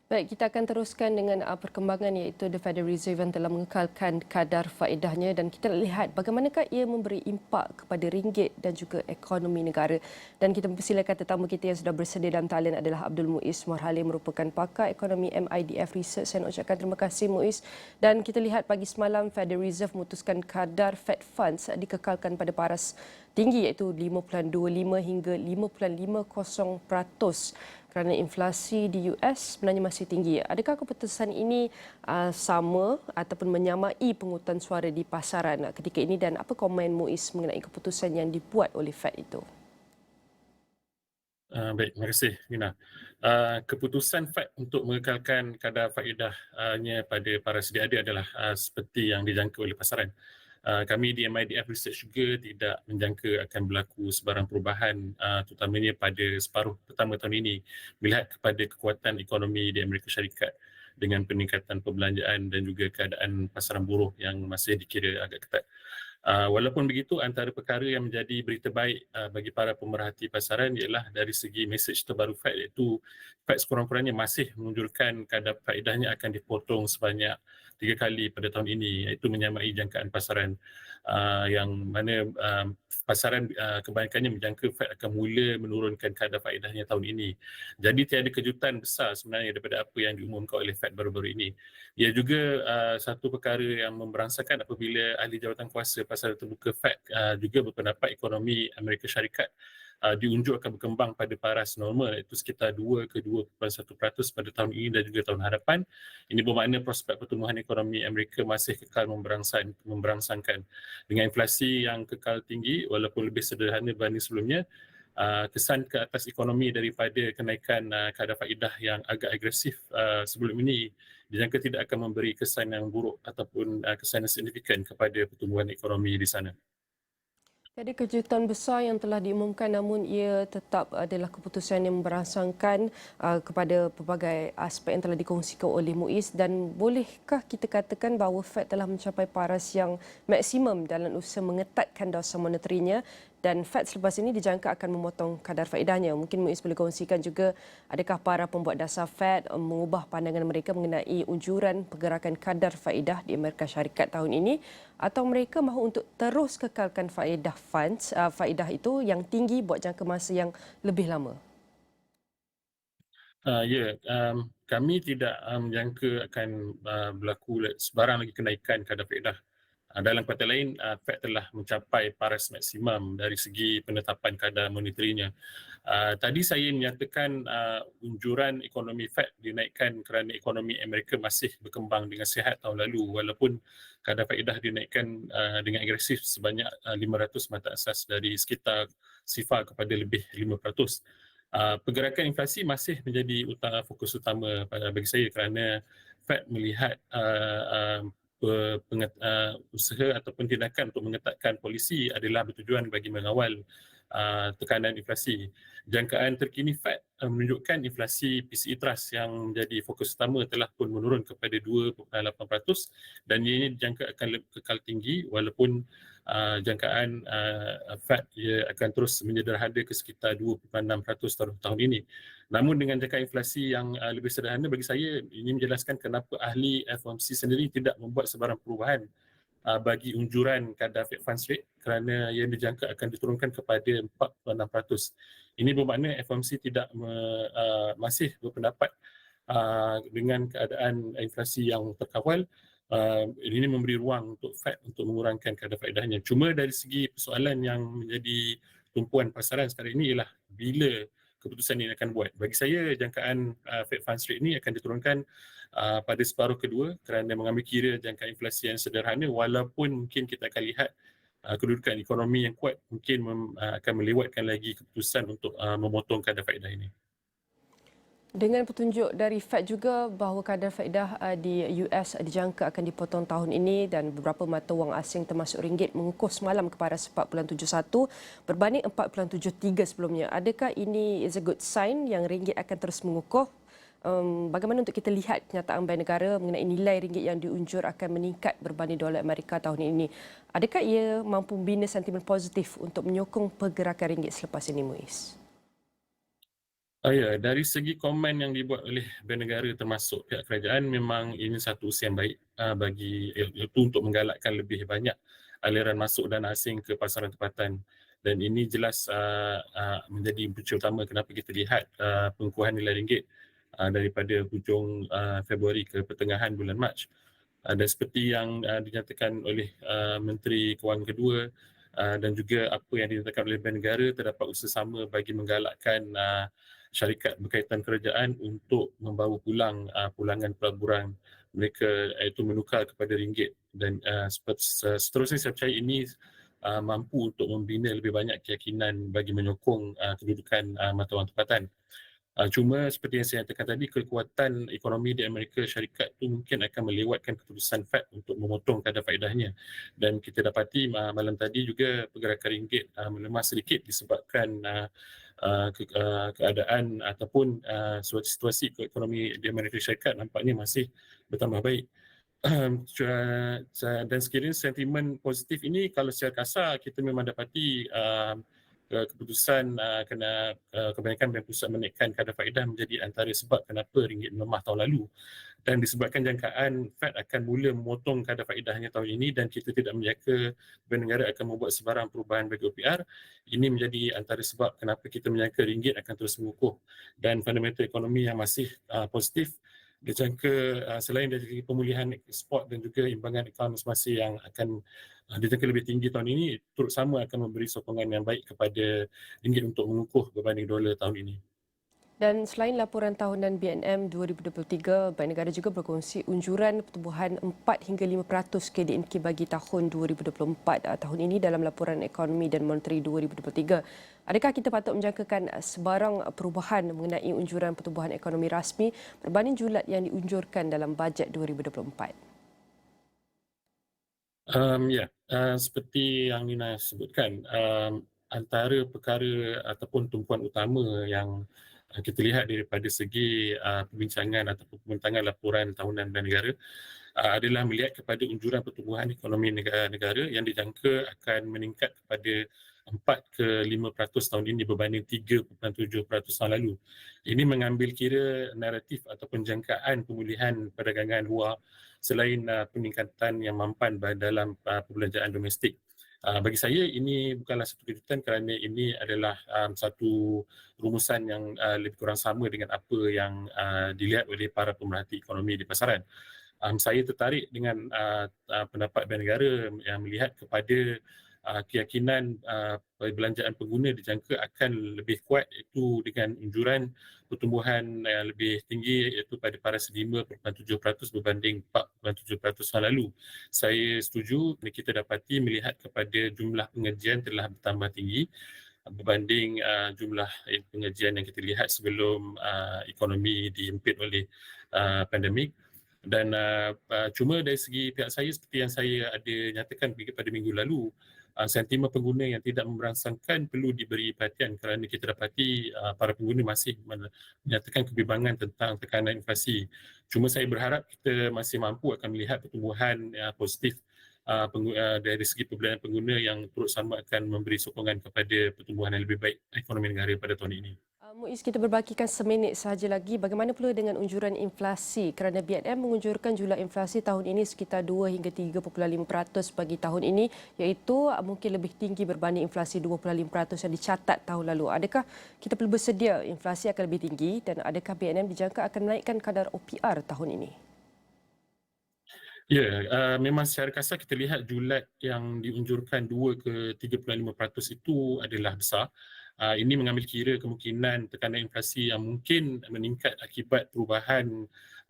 Baik, kita akan teruskan dengan perkembangan iaitu The Federal Reserve yang telah mengekalkan kadar faedahnya dan kita lihat bagaimanakah ia memberi impak kepada ringgit dan juga ekonomi negara. Dan kita mempersilakan tetamu kita yang sudah bersedia dalam talian adalah Abdul Muiz Morhali merupakan pakar ekonomi MIDF Research. Saya ucapkan terima kasih Muiz. Dan kita lihat pagi semalam Federal Reserve memutuskan kadar Fed Funds dikekalkan pada paras tinggi iaitu 5.25 hingga 5.50% kerana inflasi di US sebenarnya masih tinggi. Adakah keputusan ini sama ataupun menyamai pengututan suara di pasaran ketika ini dan apa komen Muiz mengenai keputusan yang dibuat oleh Fed itu? Baik, terima kasih Nina. Keputusan Fed untuk mengekalkan kadar faedahnya pada para sedia ada adalah seperti yang dijangka oleh pasaran. Kami di MIDF Research juga tidak menjangka akan berlaku sebarang perubahan terutamanya pada separuh pertama tahun ini melihat kepada kekuatan ekonomi di Amerika Syarikat dengan peningkatan perbelanjaan dan juga keadaan pasaran buruh yang masih dikira agak ketat. Walaupun begitu, antara perkara yang menjadi berita baik bagi para pemerhati pasaran ialah dari segi mesej terbaru Fed iaitu Fed sekurang-kurangnya masih menunjukkan kadar faedahnya akan dipotong sebanyak 3 kali pada tahun ini iaitu menyamai jangkaan pasaran yang mana pasaran kebanyakannya menjangka Fed akan mula menurunkan kadar faedahnya tahun ini. Jadi tiada kejutan besar sebenarnya daripada apa yang diumumkan oleh Fed baru-baru ini. Ia juga satu perkara yang memberangsakan apabila ahli jawatan kuasa pasar terbuka Fed juga berpendapat ekonomi Amerika Syarikat diunjuk akan berkembang pada paras normal iaitu sekitar 2 ke 2.1% pada tahun ini dan juga tahun hadapan. Ini bermakna prospek pertumbuhan ekonomi Amerika masih kekal memberangsangkan. Dengan inflasi yang kekal tinggi walaupun lebih sederhana berbanding sebelumnya, kesan ke atas ekonomi daripada kenaikan kadar faedah yang agak agresif sebelum ini dijangka tidak akan memberi kesan yang buruk ataupun kesan yang signifikan kepada pertumbuhan ekonomi di sana. Jadi kejutan besar yang telah diumumkan namun ia tetap adalah keputusan yang merangsangkan kepada pelbagai aspek yang telah dikongsikan oleh Muiz dan bolehkah kita katakan bahawa Fed telah mencapai paras yang maksimum dalam usaha mengetatkan dasar moneterinya dan Fed selepas ini dijangka akan memotong kadar faedahnya. Mungkin Muiz boleh kongsikan juga adakah para pembuat dasar Fed mengubah pandangan mereka mengenai unjuran pergerakan kadar faedah di Amerika Syarikat tahun ini atau mereka mahu untuk terus kekalkan faedah funds faedah itu yang tinggi buat jangka masa yang lebih lama. Kami tidak menjangka akan berlaku sebarang lagi kenaikan kadar faedah. Dalam kata lain, Fed telah mencapai paras maksimum dari segi penetapan kadar moneterinya. Tadi saya menyatakan unjuran ekonomi Fed dinaikkan kerana ekonomi Amerika masih berkembang dengan sihat tahun lalu walaupun kadar faedah dinaikkan dengan agresif sebanyak 500 mata asas dari sekitar sifar kepada lebih 5%. Pergerakan inflasi masih menjadi fokus utama bagi saya kerana Fed melihat usaha ataupun tindakan untuk mengetatkan polisi adalah bertujuan bagi mengawal tekanan inflasi. Jangkaan terkini Fed menunjukkan inflasi PCE Trust yang menjadi fokus utama telah pun menurun kepada 2.8% dan ini dijangka akan kekal tinggi walaupun jangkaan Fed ia akan terus menyederhana ke sekitar 2.6% tahun ini. Namun dengan jangkaan inflasi yang lebih sederhana bagi saya ini menjelaskan kenapa ahli FOMC sendiri tidak membuat sebarang perubahan bagi unjuran kadar Fed Funds Rate kerana yang dijangka akan diturunkan kepada 4.6%. Ini bermakna FOMC tidak masih berpendapat dengan keadaan inflasi yang terkawal. Ini memberi ruang untuk Fed untuk mengurangkan kadar faedahnya. Cuma dari segi persoalan yang menjadi tumpuan pasaran sekarang ini ialah bila keputusan ini akan buat. Bagi saya jangkaan Fed Funds Rate ini akan diturunkan pada separuh kedua kerana mengambil kira jangkaan inflasi yang sederhana walaupun mungkin kita akan lihat kedudukan ekonomi yang kuat mungkin akan melewatkan lagi keputusan untuk memotong kadar faedah ini. Dengan petunjuk dari Fed juga bahawa kadar faedah di US dijangka akan dipotong tahun ini dan beberapa mata wang asing termasuk ringgit mengukuh semalam ke paras 4.71 berbanding 4.73 sebelumnya. Adakah ini is a good sign yang ringgit akan terus mengukuh? Bagaimana untuk kita lihat kenyataan Bank Negara mengenai nilai ringgit yang diunjur akan meningkat berbanding dolar Amerika tahun ini? Adakah ia mampu membina sentimen positif untuk menyokong pergerakan ringgit selepas ini, Muiz? Ya, dari segi komen yang dibuat oleh Bank Negara termasuk pihak kerajaan memang ini satu usaha yang baik bagi iaitu untuk menggalakkan lebih banyak aliran masuk dana asing ke pasaran tempatan dan ini jelas menjadi punca utama kenapa kita lihat pengukuhan nilai ringgit daripada hujung Februari ke pertengahan bulan Mac. Dan seperti yang dinyatakan oleh Menteri Kewangan kedua dan juga apa yang dinyatakan oleh Bank Negara, terdapat usaha sama bagi menggalakkan syarikat berkaitan kerajaan untuk membawa pulang pulangan pelaburan mereka iaitu menukar kepada ringgit dan seterusnya saya percaya ini mampu untuk membina lebih banyak keyakinan bagi menyokong kedudukan mata wang tempatan. Cuma seperti yang saya katakan tadi, kekuatan ekonomi di Amerika Syarikat itu mungkin akan melewatkan keputusan Fed untuk memotong kadar faedahnya. Dan kita dapati malam tadi juga pergerakan ringgit melemah sedikit disebabkan keadaan ataupun situasi ekonomi di Amerika Syarikat nampaknya masih bertambah baik. Dan sekiranya sentimen positif ini kalau secara kasar kita memang dapati keputusan kebanyakan Bank Pusat menaikkan kadar faedah menjadi antara sebab kenapa ringgit melemah tahun lalu dan disebabkan jangkaan Fed akan mula memotong kadar faedahnya tahun ini dan kita tidak menjangka Bank Negara akan membuat sebarang perubahan bagi OPR. Ini menjadi antara sebab kenapa kita menjangka ringgit akan terus mengukuh dan fundamental ekonomi yang masih positif dijangka selain dari segi pemulihan ekspor dan juga imbangan akaun masing-masing yang akan dijangka lebih tinggi tahun ini turut sama akan memberi sokongan yang baik kepada ringgit untuk mengukuh berbanding dolar tahun ini. Dan selain laporan tahunan BNM 2023, Bank Negara juga berkongsi unjuran pertumbuhan 4 hingga 5% KDNK bagi tahun 2024 tahun ini dalam laporan ekonomi dan moneteri 2023. Adakah kita patut menjangkakan sebarang perubahan mengenai unjuran pertumbuhan ekonomi rasmi berbanding julat yang diunjurkan dalam bajet 2024? Seperti yang Nina sebutkan, antara perkara ataupun tumpuan utama yang kita lihat daripada segi perbincangan ataupun pembentangan laporan tahunan Bank Negara adalah melihat kepada unjuran pertumbuhan ekonomi negara-negara yang dijangka akan meningkat kepada 4 ke 5% tahun ini berbanding 3.7% tahun lalu. Ini mengambil kira naratif ataupun jangkaan pemulihan perdagangan luar selain peningkatan yang mampan dalam perbelanjaan domestik. Bagi saya ini bukanlah satu kejutan kerana ini adalah satu rumusan yang lebih kurang sama dengan apa yang dilihat oleh para pemerhati ekonomi di pasaran. Saya tertarik dengan pendapat Bank Negara yang melihat kepada keyakinan perbelanjaan pengguna dijangka akan lebih kuat iaitu dengan unjuran pertumbuhan yang lebih tinggi iaitu pada paras 5.7% berbanding 4.7% tahun lalu. Saya setuju kita dapati melihat kepada jumlah pengajian telah bertambah tinggi berbanding jumlah pengajian yang kita lihat sebelum ekonomi dihimpit oleh pandemik. Dan cuma dari segi pihak saya seperti yang saya ada nyatakan pada minggu lalu, sentimen pengguna yang tidak merangsangkan perlu diberi perhatian kerana kita dapati para pengguna masih menyatakan kebimbangan tentang tekanan inflasi. Cuma saya berharap kita masih mampu akan melihat pertumbuhan positif dari segi perbelanjaan pengguna yang turut sama akan memberi sokongan kepada pertumbuhan yang lebih baik ekonomi negara pada tahun ini. Muiz, kita berbakikan seminit sahaja lagi. Bagaimana pula dengan unjuran inflasi? Kerana BNM mengunjurkan jumlah inflasi tahun ini sekitar 2 hingga 3.5% bagi tahun ini, iaitu mungkin lebih tinggi berbanding inflasi 2.5% yang dicatat tahun lalu. Adakah kita perlu bersedia inflasi akan lebih tinggi dan adakah BNM dijangka akan menaikkan kadar OPR tahun ini? Ya, memang secara kasar kita lihat julat yang diunjurkan 2 ke 3.5% itu adalah besar. Ini mengambil kira kemungkinan tekanan inflasi yang mungkin meningkat akibat perubahan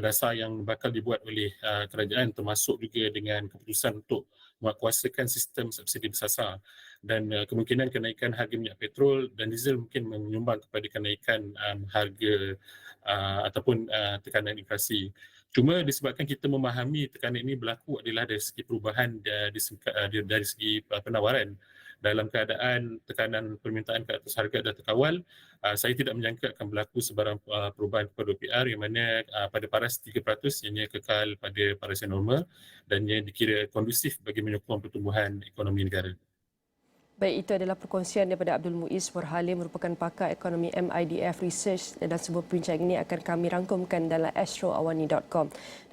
dasar yang bakal dibuat oleh kerajaan termasuk juga dengan keputusan untuk menguatkuasakan sistem subsidi bersasar dan kemungkinan kenaikan harga minyak petrol dan diesel mungkin menyumbang kepada kenaikan harga ataupun tekanan inflasi. Cuma disebabkan kita memahami tekanan ini berlaku adalah dari segi perubahan dari segi penawaran. Dalam keadaan tekanan permintaan ke atas harga dah terkawal, saya tidak menyangka akan berlaku sebarang perubahan kepada OPR yang mana pada paras 3% ianya kekal pada paras yang normal dan ia dikira kondusif bagi menyokong pertumbuhan ekonomi negara. Baik, itu adalah perkongsian daripada Abdul Muiz Burhalim, merupakan pakar ekonomi MIDF Research, dan sebuah perbincangan ini akan kami rangkumkan dalam astroawani.com.